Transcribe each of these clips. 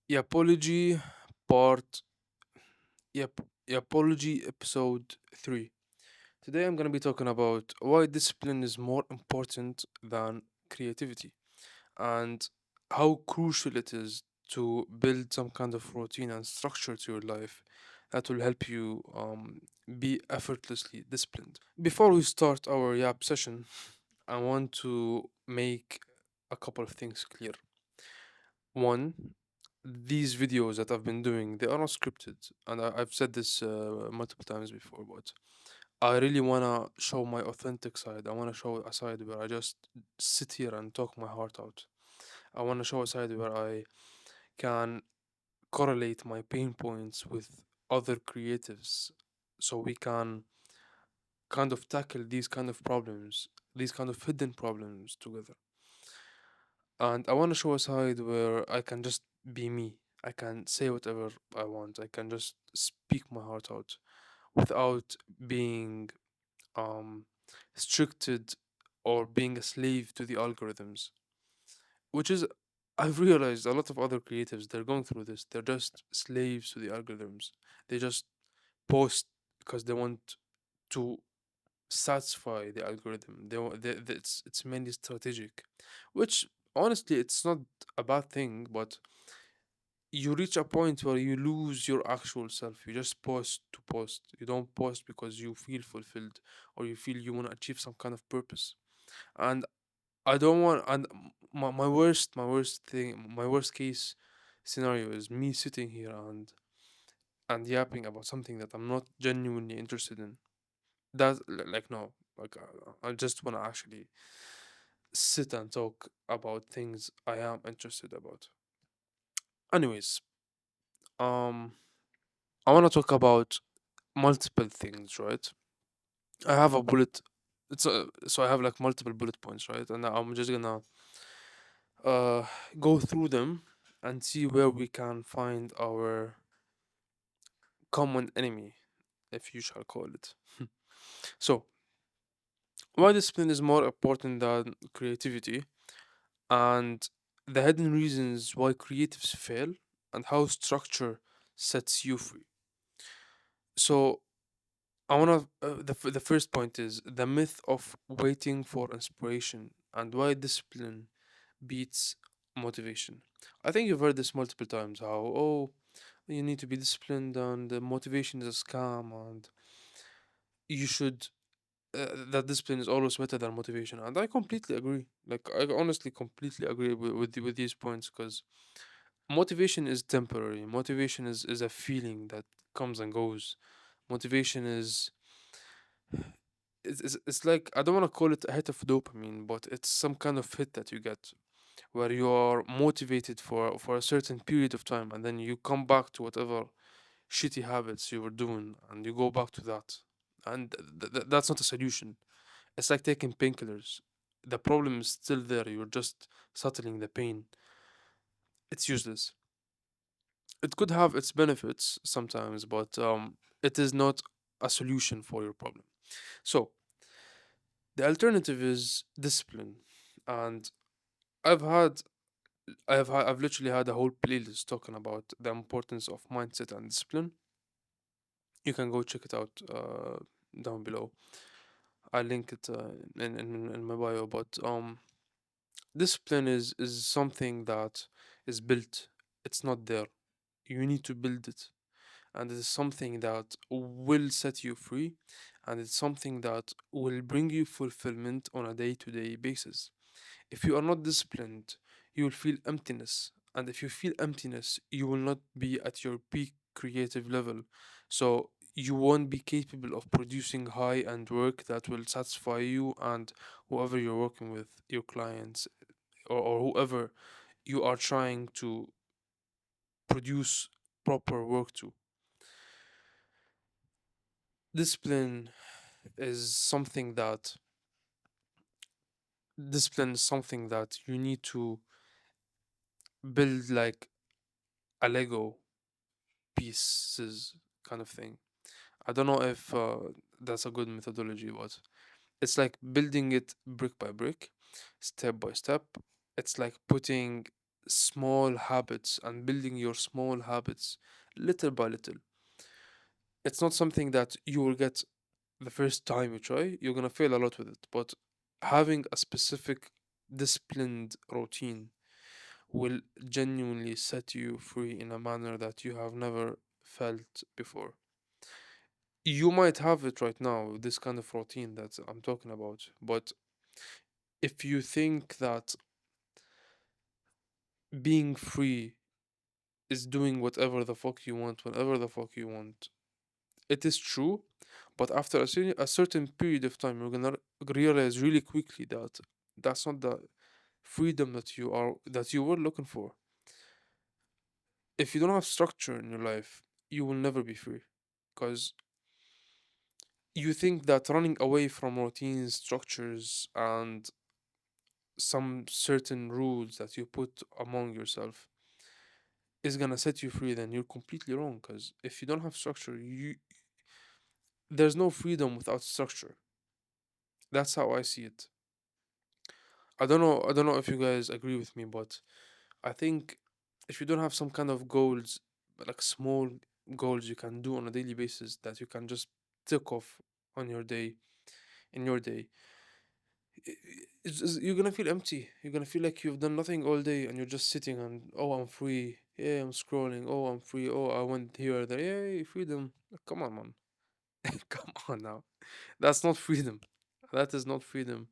YAPology part YAPology episode 3. Today I'm going to be talking about why discipline is more important than creativity and how crucial it is to build some kind of routine and structure to your life that will help you be effortlessly disciplined. Before we start our YAP session, I want to make a couple of things clear. One, these videos that I've been doing, they are not scripted, and I've said this multiple times before, but I really wanna show my authentic side. I wanna show a side where I just sit here and talk my heart out. I wanna show a side where I can correlate my pain points with other creatives, so we can kind of tackle these kind of problems, these kind of hidden problems together. And I want to show a side where I can just be me. I can say whatever I want. I can just speak my heart out without being um restricted or being a slave to the algorithms. Which is, I've realized a lot of other creatives, they're going through this. They're just slaves to the algorithms. They just post because they want to satisfy the algorithm. It's mainly strategic, which honestly it's not a bad thing, but you reach a point where you lose your actual self. You just post to post. You don't post because you feel fulfilled or you feel you want to achieve some kind of purpose. And I don't want. And my worst case scenario is me sitting here and yapping about something that I'm not genuinely interested in. Like no, like I just want to actually sit and talk about things I am interested about. Anyways, um, I want to talk about multiple things, right? I have a bullet. So I have like multiple bullet points, right? And I'm just gonna uh go through them and see where we can find our common enemy, if you shall call it. So, why discipline is more important than creativity, and the hidden reasons why creatives fail, and how structure sets you free. So, I want to. The first point is the myth of waiting for inspiration and why discipline beats motivation. I think you've heard this multiple times. How you need to be disciplined and motivation is a scam, and you should that discipline is always better than motivation. And I completely agree. Like I honestly completely agree with these points because motivation is temporary. Motivation is a feeling that comes and goes. Motivation is it's like I don't want to call it a hit of dopamine, but it's some kind of hit that you get where you are motivated for a certain period of time, and then you come back to whatever shitty habits you were doing, and you go back to that, and that's not a solution. It's like taking painkillers. The problem is still there. You're just settling the pain. It's useless. It could have its benefits sometimes, but it is not a solution for your problem. So the alternative is discipline, and I've had I've literally had a whole playlist talking about the importance of mindset and discipline. You can go check it out down below. I link it in my bio. But discipline is something that is built. It's not there. You need to build it, and it is something that will set you free, and it's something that will bring you fulfillment on a day-to-day basis. If you are not disciplined, you will feel emptiness. And if you feel emptiness, you will not be at your peak creative level. So you won't be capable of producing high end work that will satisfy you and whoever you're working with, your clients, or whoever you are trying to produce proper work to. Discipline is something that discipline is something that you need to build like a Lego pieces kind of thing. I don't know if that's a good methodology, but it's like building it brick by brick, step by step. It's like putting small habits and building your small habits little by little. It's not something that you will get the first time you try. You're gonna fail a lot with it, but having a specific disciplined routine will genuinely set you free in a manner that you have never felt before. You might have it right now, this kind of routine that I'm talking about, but if you think that being free is doing whatever the fuck you want, whenever the fuck you want, it is true, but after a certain period of time, you're gonna realize really quickly that that's not the freedom that you were looking for. If you don't have structure in your life, you will never be free, because you think that running away from routines, structures, and some certain rules that you put among yourself is gonna set you free. Then you're completely wrong, because if you don't have structure, there's no freedom without structure. That's how I see it. I don't know if you guys agree with me, but I think if you don't have some kind of goals, like small goals you can do on a daily basis that you can just tick off on your day, in your day, you're gonna feel empty. You're gonna feel like you've done nothing all day and you're just sitting and, oh, I'm free. Yeah, I'm scrolling. Oh, I'm free. Oh, I went here or there. Yay, freedom. Come on, man. Come on now. That's not freedom. That is not freedom.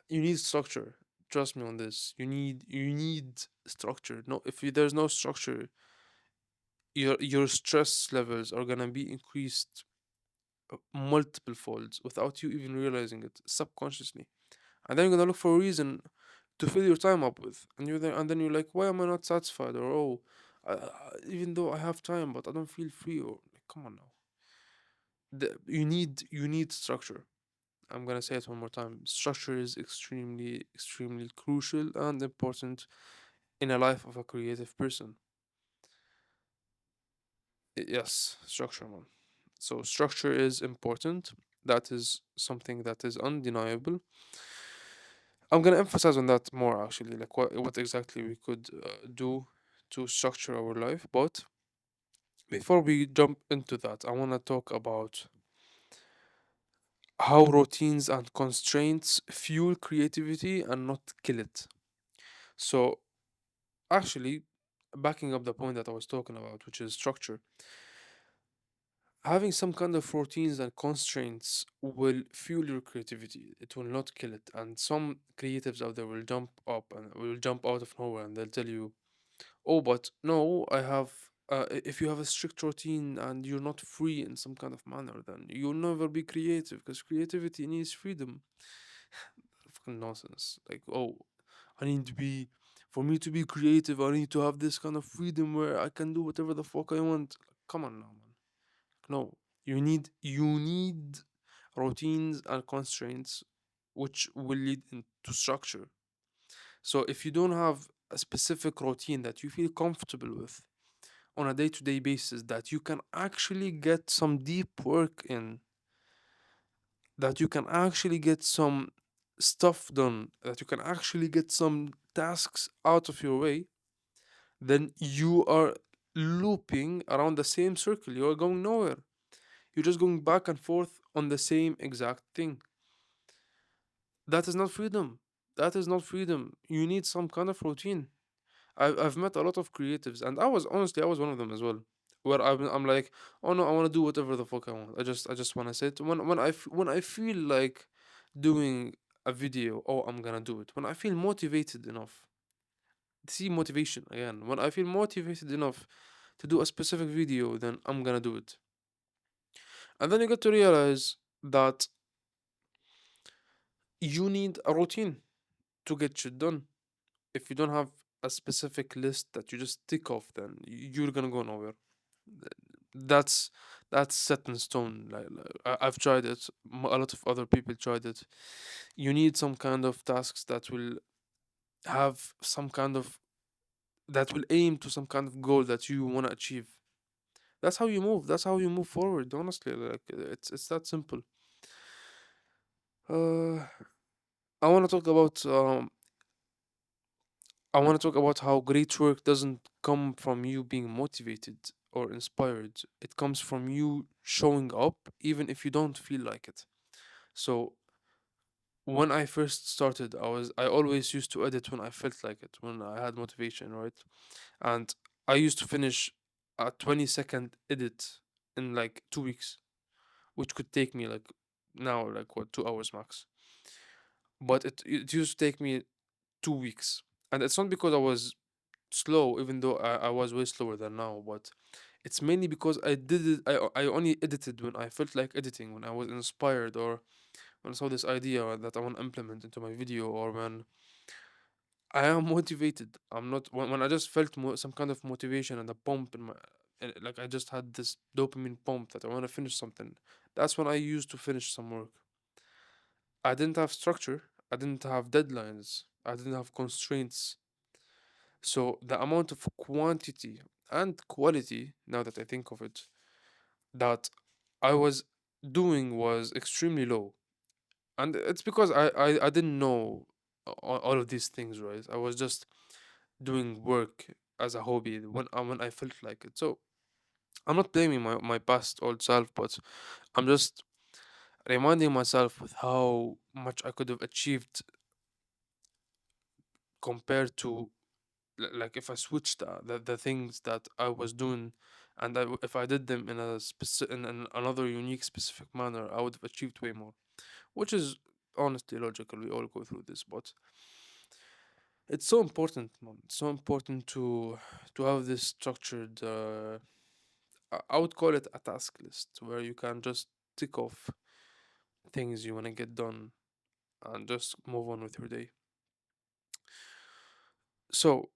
You need structure. Trust me on this. You need structure. No, there's no structure, your stress levels are gonna be increased multiple folds without you even realizing it subconsciously. And then you're gonna look for a reason to fill your time up with, and then you're like, why am I not satisfied? Or, oh, even though I have time, but I don't feel free. Or, like, come on now. You need structure. I'm gonna say it one more time. Structure is extremely, extremely crucial and important in a life of a creative person. Yes, structure, man. So structure is important. That is something that is undeniable. I'm gonna emphasize on that more actually, like what exactly we could do to structure our life. But before we jump into that, I wanna talk about how routines and constraints fuel creativity and not kill it. So actually, backing up the point that I was talking about, which is structure, having some kind of routines and constraints will fuel your creativity. It will not kill it. And some creatives out there will jump up and will jump out of nowhere and they'll tell you, oh, but no, I have. If you have a strict routine and you're not free in some kind of manner, then you'll never be creative because creativity needs freedom. Fucking nonsense. Like, oh, I need to be, for me to be creative, I need to have this kind of freedom where I can do whatever the fuck I want. Come on now, man. No, you need routines and constraints which will lead into structure. So if you don't have a specific routine that you feel comfortable with on a day-to-day basis, that you can actually get some deep work in, that you can actually get some stuff done, that you can actually get some tasks out of your way, then you are looping around the same circle. You are going nowhere. You're just going back and forth on the same exact thing. That is not freedom. That is not freedom. You need some kind of routine. I've met a lot of creatives, and I was one of them as well. Where I'm like, oh no, I want to do whatever the fuck I want. I just want to sit. When I feel like doing a video, oh, I'm gonna do it. When I feel motivated enough, see motivation again. When I feel motivated enough to do a specific video, then I'm gonna do it. And then you get to realize that you need a routine to get shit done. If you don't have a specific list that you just tick off, then you're gonna go nowhere. That's that's set in stone. I've tried it. A lot of other people tried it. You need some kind of tasks that will have some kind of that will aim to some kind of goal that you want to achieve. That's how you move. That's how you move forward. Honestly, like it's that simple. Uh, I want to talk about I want to talk about how great work doesn't come from you being motivated or inspired. It comes from you showing up even if you don't feel like it. So when I first started, I always used to edit when I felt like it, when I had motivation, right? And I used to finish a 20-second edit in like 2 weeks, which could take me like now like what 2 hours max. But it used to take me 2 weeks, and it's not because I was slow, even though I was way slower than now, but it's mainly because I did it. I only edited when I felt like editing, when I was inspired, or when I saw this idea that I want to implement into my video, or when I am motivated. I'm not when I just felt some kind of motivation and a pump in my like I just had this dopamine pump that I want to finish something. That's when I used to finish some work. I didn't have structure. I didn't have deadlines. I didn't have constraints. So the amount of quantity and quality, now that I think of it, that I was doing was extremely low. And it's because I didn't know all of these things, right? I was just doing work as a hobby when I felt like it. So I'm not blaming my past old self, but I'm just reminding myself with how much I could have achieved compared to like if I switched the things that I was doing, and if I did them in a in another unique specific manner, I would have achieved way more, which is honestly logical. We all go through this, but it's so important, man. It's so important to have this structured. I would call it a task list where you can just tick off things you want to get done and just move on with your day. So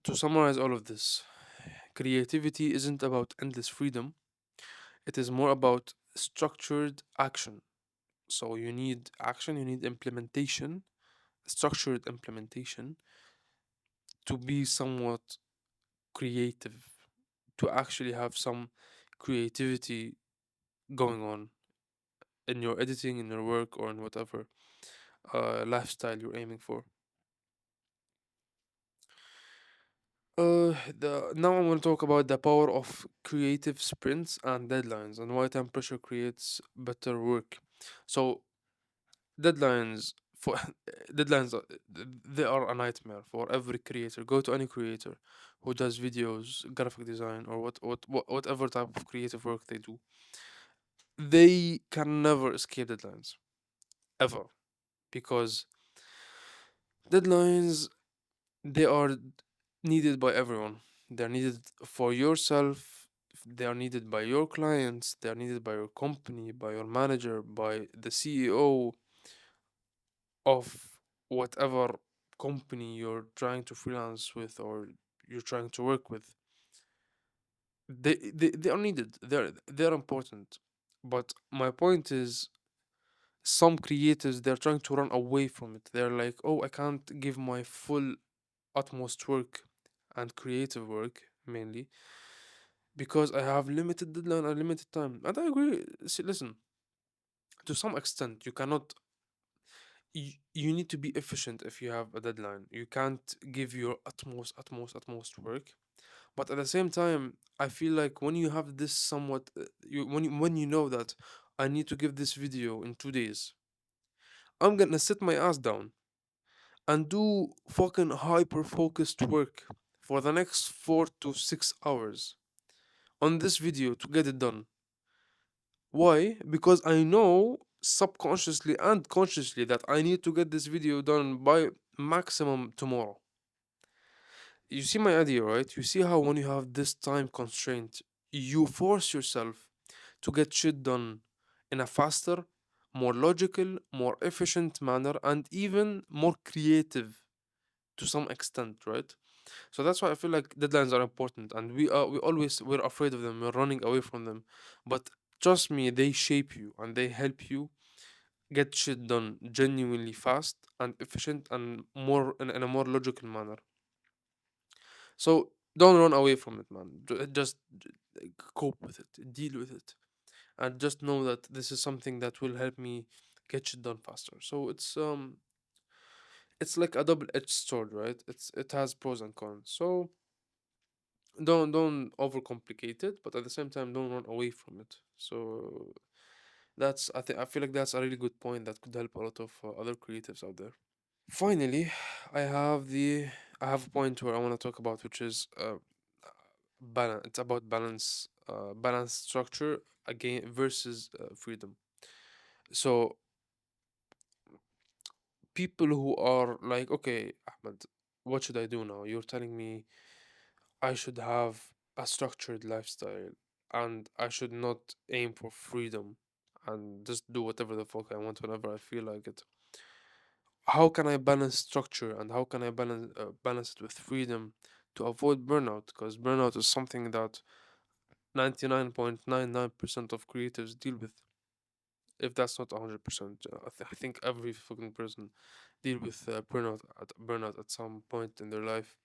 to summarize all of this, creativity isn't about endless freedom. It is more about structured action. So you need action, you need implementation, structured implementation to be somewhat creative, to actually have some creativity going on in your editing, in your work, or in whatever lifestyle you're aiming for. Now I'm going to talk about the power of creative sprints and deadlines and why time pressure creates better work. So deadlines for deadlines they are a nightmare for every creator. Go to any creator who does videos, graphic design, or whatever type of creative work they do. They can never escape deadlines ever, because deadlines, they are needed by everyone. They're needed for yourself, they are needed by your clients, they are needed by your company, by your manager, by the CEO of whatever company you're trying to freelance with or you're trying to work with. They are needed. They're important. But my point is, some creators, they're trying to run away from it. They're like, oh, I can't give my full utmost work and creative work mainly because I have limited deadline and limited time. And I agree. See, listen, to some extent, you cannot. You need to be efficient if you have a deadline. You can't give your utmost work. But at the same time, I feel like when you have this somewhat, when you know that I need to give this video in 2 days, I'm gonna sit my ass down and do fucking hyper focused work for the next 4 to 6 hours on this video to get it done. Why? Because I know subconsciously and consciously that I need to get this video done by maximum tomorrow. You see my idea, right? You see how when you have this time constraint, you force yourself to get shit done in a faster, more logical, more efficient manner, and even more creative to some extent, right? So that's why I feel like deadlines are important, and we're afraid of them. We're running away from them, but trust me, they shape you and they help you get shit done genuinely fast and efficient and more in a more logical manner. So don't run away from it, man. Just like, cope with it, deal with it, and just know that this is something that will help me get shit done faster. So it's like a double-edged sword, right? It has pros and cons. So don't overcomplicate it, but at the same time don't run away from it. So I feel like that's a really good point that could help a lot of other creatives out there. Finally, I have the I have a point where I want to talk about, which is balance. It's about balance structure again versus freedom. So people who are like, okay, Ahmed, what should I do now? You're telling me I should have a structured lifestyle and I should not aim for freedom and just do whatever the fuck I want whenever I feel like it. How can I balance structure and how can I balance it with freedom to avoid burnout? Because burnout is something that 99.99% of creatives deal with. If that's not 100%, I think every fucking person deal with burnout at some point in their life.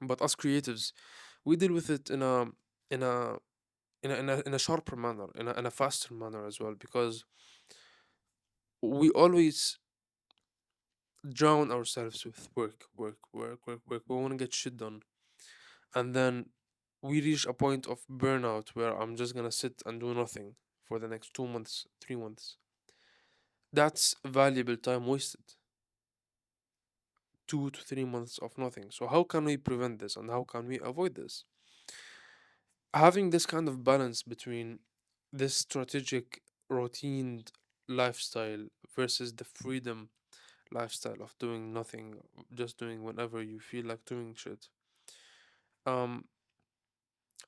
But us creatives, we deal with it in a in a sharper manner, in a faster manner as well, because we always drown ourselves with work. We want to get shit done, and then we reach a point of burnout where I'm just gonna sit and do nothing for the next 2 months, 3 months. That's valuable time wasted. 2 to 3 months of nothing. So how can we prevent this and how can we avoid this? Having this kind of balance between this strategic routine lifestyle versus the freedom lifestyle of doing nothing, just doing whenever you feel like doing shit. um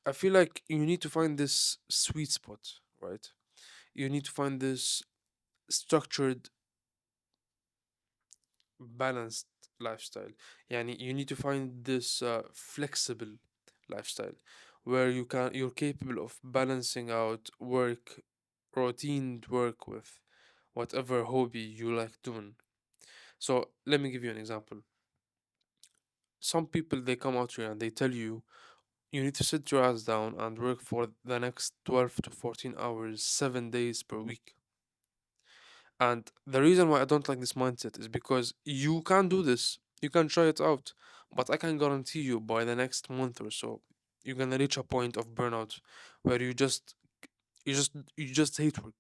I feel like you need to find this sweet spot, right? You need to find this structured, balanced lifestyle. Yani you need to find this flexible lifestyle where you're capable of balancing out work, routine work with whatever hobby you like doing. So let me give you an example. Some people, they come out here and they tell you you need to sit your ass down and work for the next 12 to 14 hours 7 days per week. And the reason why I don't like this mindset is because you can do this, you can try it out, but I can guarantee you by the next month or so, you're gonna reach a point of burnout where you just hate work.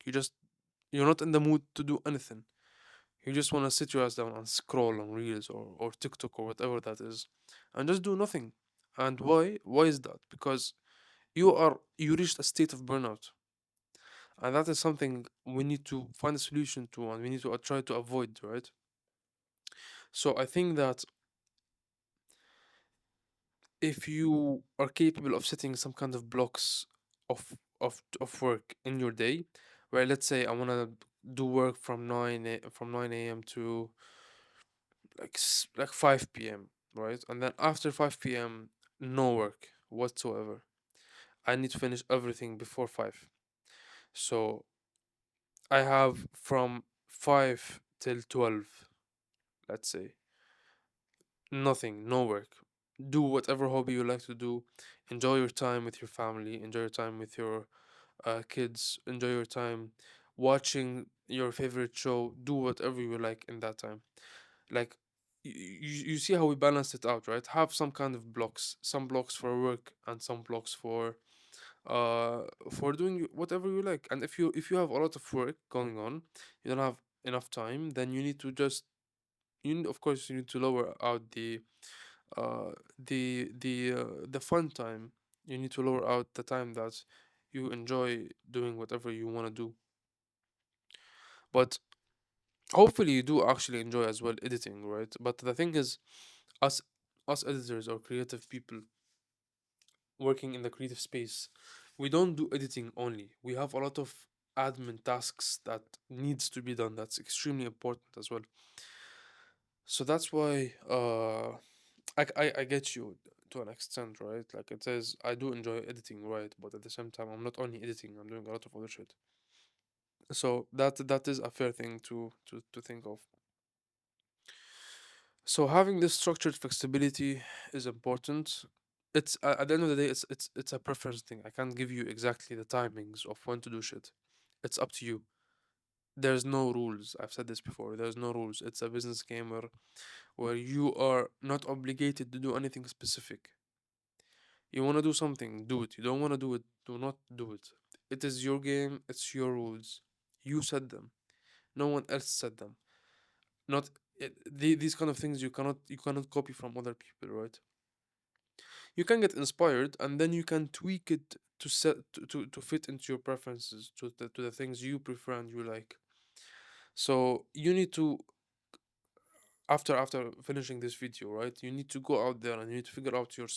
You're not in the mood to do anything. You just wanna sit your ass down and scroll on Reels or TikTok or whatever that is, and just do nothing. And why? Why is that? Because you reached a state of burnout, and that is something we need to find a solution to and we need to try to avoid, right? So I think that if you are capable of setting some kind of blocks of work in your day, where let's say I want to do work from 9 a.m. to like 5 p.m., right? And then after 5 p.m. no work whatsoever. I need to finish everything before 5. So I have from 5 till 12, let's say, nothing, no work. Do whatever hobby you like to do. Enjoy your time with your family. Enjoy your time with your kids. Enjoy your time watching your favorite show. Do whatever you like in that time. Like, you see how we balance it out, right? Have some kind of blocks, some blocks for work and some blocks uh for doing whatever you like. And if you have a lot of work going on, you don't have enough time, then you need to just of course you need to lower out uh the fun time. You need to lower out the time that you enjoy doing whatever you want to do. But hopefully you do actually enjoy as well editing, right? But the thing is, us us editors or creative people working in the creative space, we don't do editing only. We have a lot of admin tasks that needs to be done. That's extremely important as well. So that's why I get you to an extent, right? Like it says, I do enjoy editing, right? But at the same time, I'm not only editing, I'm doing a lot of other shit. So that is a fair thing to think of. So having this structured flexibility is important. It's at the end of the day, it's a preference thing. I can't give you exactly the timings of when to do shit. It's up to you. there's no rules. I've said this before. There's no rules. It's a business game where you are not obligated to do anything specific. You want to do something, do it. You don't want to do it, do not do it. It is your game, it's your rules. You set them. No one else set them. Not these kind of things you cannot copy from other people, right? You can get inspired and then you can tweak it to to fit into your preferences, to the things you prefer and you like. So you need to, after finishing this video, right, you need to go out there and you need to figure out your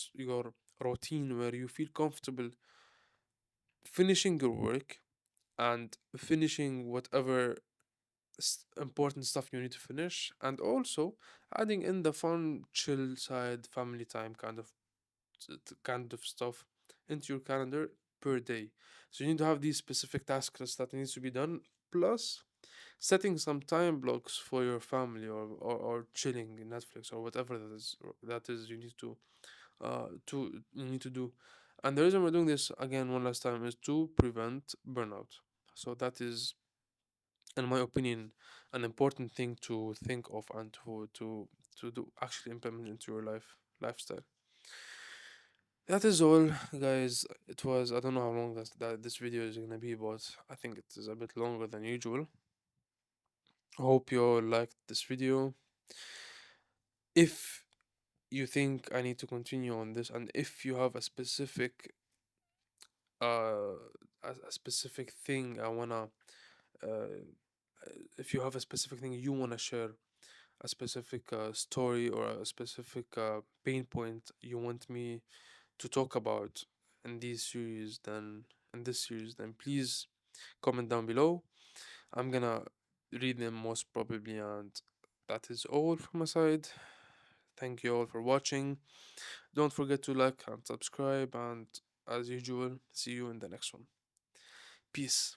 routine where you feel comfortable finishing your work and finishing whatever important stuff you need to finish, and also adding in the fun chill side family time kind of stuff into your calendar per day. So you need to have these specific task lists that needs to be done, plus setting some time blocks for your family, or chilling in Netflix or whatever that is you need to do. And the reason we're doing this again one last time is to prevent burnout. So that is, in my opinion, an important thing to think of and to do, actually implement into your lifestyle. That is all, guys. It was, I don't know how long that this video is gonna be, but I think it is a bit longer than usual. Hope you all liked this video. If you think I need to continue on this, and if you have a specific uh a specific thing I wanna uh if you have a specific thing you wanna share, a specific story or a specific pain point you want me to talk about in this series, then please comment down below. I'm gonna read them most probably, and that is all from my side. Thank you all for watching. Don't forget to like and subscribe, and as usual, see you in the next one. Peace.